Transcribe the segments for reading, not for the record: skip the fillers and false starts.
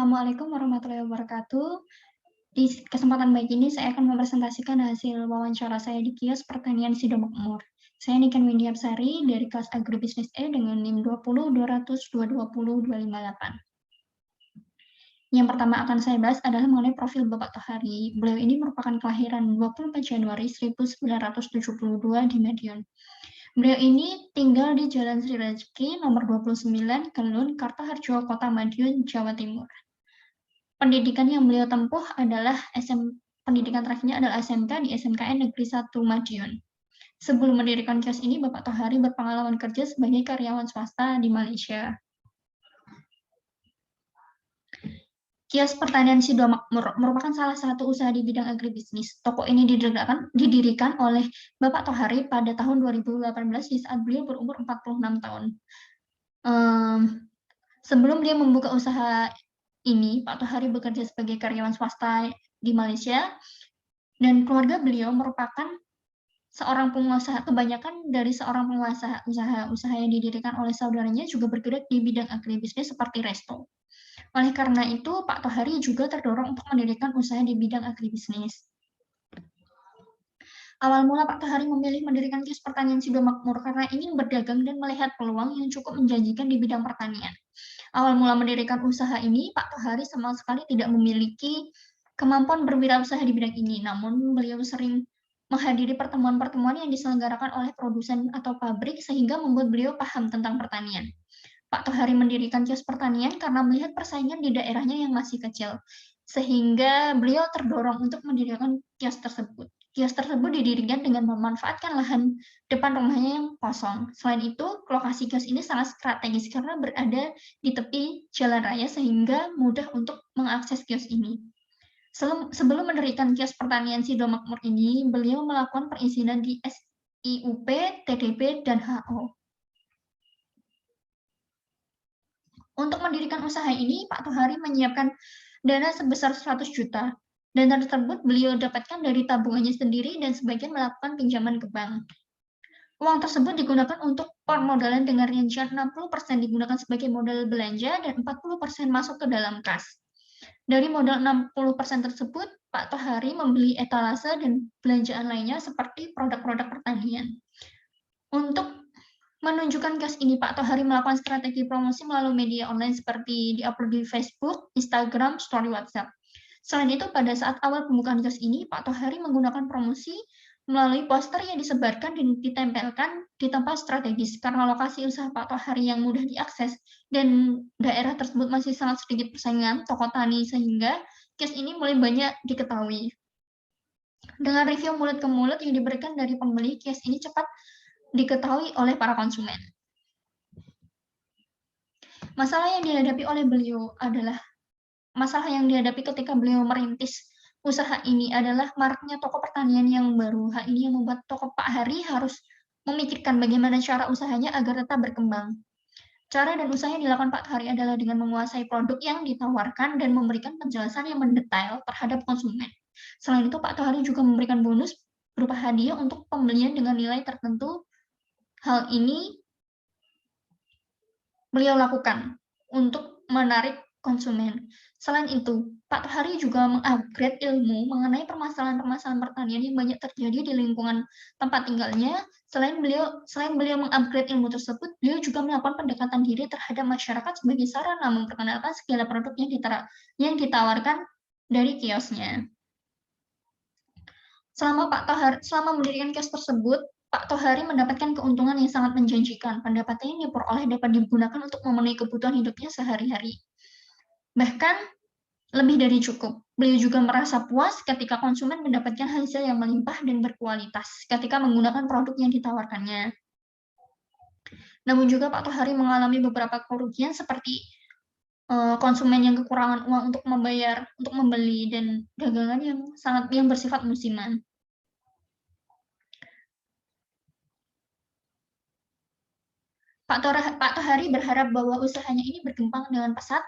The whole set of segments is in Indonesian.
Assalamualaikum warahmatullahi wabarakatuh. Di kesempatan baik ini saya akan mempresentasikan hasil wawancara saya di kios pertanian Sidomakmur. Saya Niken Windiapsari dari kelas Agribisnis E dengan NIM 20 200 220 258. Yang pertama akan saya bahas adalah mengenai profil Bapak Tohari. Beliau ini merupakan kelahiran 24 Januari 1972 di Madiun. Beliau ini tinggal di Jalan Sri Rezeki nomor 29, Kelun, Kartoharjo, Kota Madiun, Jawa Timur. Pendidikan yang beliau tempuh adalah pendidikan terakhirnya adalah SMK di SMKN Negeri 1 Madiun. Sebelum mendirikan kios ini, Bapak Tohari berpengalaman kerja sebagai karyawan swasta di Malaysia. Kios Pertanian Sidomakmur merupakan salah satu usaha di bidang agribisnis. Toko ini didirikan oleh Bapak Tohari pada tahun 2018 di saat beliau berumur 46 tahun. Sebelum dia membuka usaha ini, Pak Tohari bekerja sebagai karyawan swasta di Malaysia, dan keluarga beliau merupakan seorang pengusaha. Kebanyakan dari seorang pengusaha usaha yang didirikan oleh saudaranya juga bergerak di bidang agribisnis seperti resto. Oleh karena itu, Pak Tohari juga terdorong untuk mendirikan usaha di bidang agribisnis. Awal mula Pak Tohari memilih mendirikan kios pertanian Sidomakmur karena ingin berdagang dan melihat peluang yang cukup menjanjikan di bidang pertanian. Awal mula mendirikan usaha ini, Pak Tohari sama sekali tidak memiliki kemampuan berwirausaha di bidang ini, namun beliau sering menghadiri pertemuan-pertemuan yang diselenggarakan oleh produsen atau pabrik sehingga membuat beliau paham tentang pertanian. Pak Tohari mendirikan kios pertanian karena melihat persaingan di daerahnya yang masih kecil, sehingga beliau terdorong untuk mendirikan kios tersebut. Kios tersebut didirikan dengan memanfaatkan lahan depan rumahnya yang kosong. Selain itu, lokasi kios ini sangat strategis karena berada di tepi jalan raya sehingga mudah untuk mengakses kios ini. Sebelum mendirikan kios pertanian Sidomakmur ini, beliau melakukan perizinan di SIUP, TDP, dan HO. Untuk mendirikan usaha ini, Pak Tohari menyiapkan dana sebesar 100 juta. Dana tersebut beliau dapatkan dari tabungannya sendiri dan sebagian melakukan pinjaman ke bank. Uang tersebut digunakan untuk permodalan dengan rincian 60% digunakan sebagai modal belanja dan 40% masuk ke dalam kas. Dari modal 60% tersebut, Pak Tohari membeli etalase dan belanjaan lainnya seperti produk-produk pertanian. Untuk menunjukkan kios ini, Pak Tohari melakukan strategi promosi melalui media online seperti di-upload di Facebook, Instagram, Story WhatsApp. Selain itu, pada saat awal pembukaan kios ini, Pak Tohari menggunakan promosi melalui poster yang disebarkan dan ditempelkan di tempat strategis karena lokasi usaha Pak Tohari yang mudah diakses dan daerah tersebut masih sangat sedikit persaingan toko tani sehingga kios ini mulai banyak diketahui. Dengan review mulut ke mulut yang diberikan dari pembeli, kios ini cepat diketahui oleh para konsumen. Masalah yang dihadapi ketika beliau merintis usaha ini adalah maraknya toko pertanian yang baru. Hal ini yang membuat toko Pak Hari harus memikirkan bagaimana cara usahanya agar tetap berkembang. Cara dan usaha yang dilakukan Pak Hari adalah dengan menguasai produk yang ditawarkan dan memberikan penjelasan yang mendetail terhadap konsumen. Selain itu, Pak Hari juga memberikan bonus berupa hadiah untuk pembelian dengan nilai tertentu. Hal ini beliau lakukan untuk menarik konsumen. Selain itu, Pak Tohari juga mengupgrade ilmu mengenai permasalahan-permasalahan pertanian yang banyak terjadi di lingkungan tempat tinggalnya. Selain beliau mengupgrade ilmu tersebut, beliau juga melakukan pendekatan diri terhadap masyarakat sebagai sarana memperkenalkan segala produk yang ditawarkan dari kiosnya. Selama mendirikan kios tersebut, Pak Tohari mendapatkan keuntungan yang sangat menjanjikan. Pendapatan yang diperoleh dapat digunakan untuk memenuhi kebutuhan hidupnya sehari-hari. Bahkan lebih dari cukup. Beliau juga merasa puas ketika konsumen mendapatkan hasil yang melimpah dan berkualitas ketika menggunakan produk yang ditawarkannya. Namun juga Pak Tohari mengalami beberapa kerugian seperti konsumen yang kekurangan uang untuk membeli dan dagangan yang bersifat musiman. Pak Tohari berharap bahwa usahanya ini berkembang dengan pesat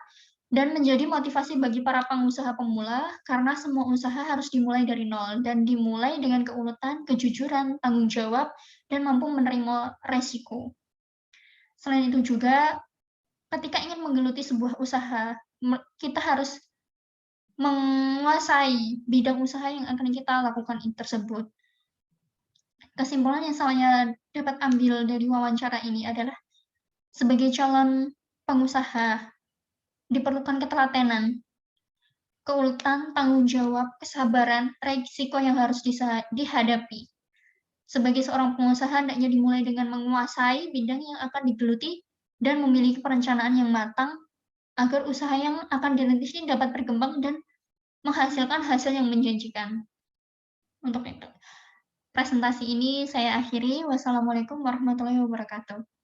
dan menjadi motivasi bagi para pengusaha pemula karena semua usaha harus dimulai dari nol dan dimulai dengan keuletan, kejujuran, tanggung jawab, dan mampu menerima resiko. Selain itu juga, ketika ingin menggeluti sebuah usaha, kita harus menguasai bidang usaha yang akan kita lakukan tersebut. Kesimpulan yang saya dapat ambil dari wawancara ini adalah sebagai calon pengusaha diperlukan ketelatenan, keuletan, tanggung jawab, kesabaran, risiko yang harus dihadapi. Sebagai seorang pengusaha, hendaknya dimulai dengan menguasai bidang yang akan digeluti dan memiliki perencanaan yang matang agar usaha yang akan dirintis ini dapat berkembang dan menghasilkan hasil yang menjanjikan. Untuk itu, presentasi ini saya akhiri. Wassalamualaikum warahmatullahi wabarakatuh.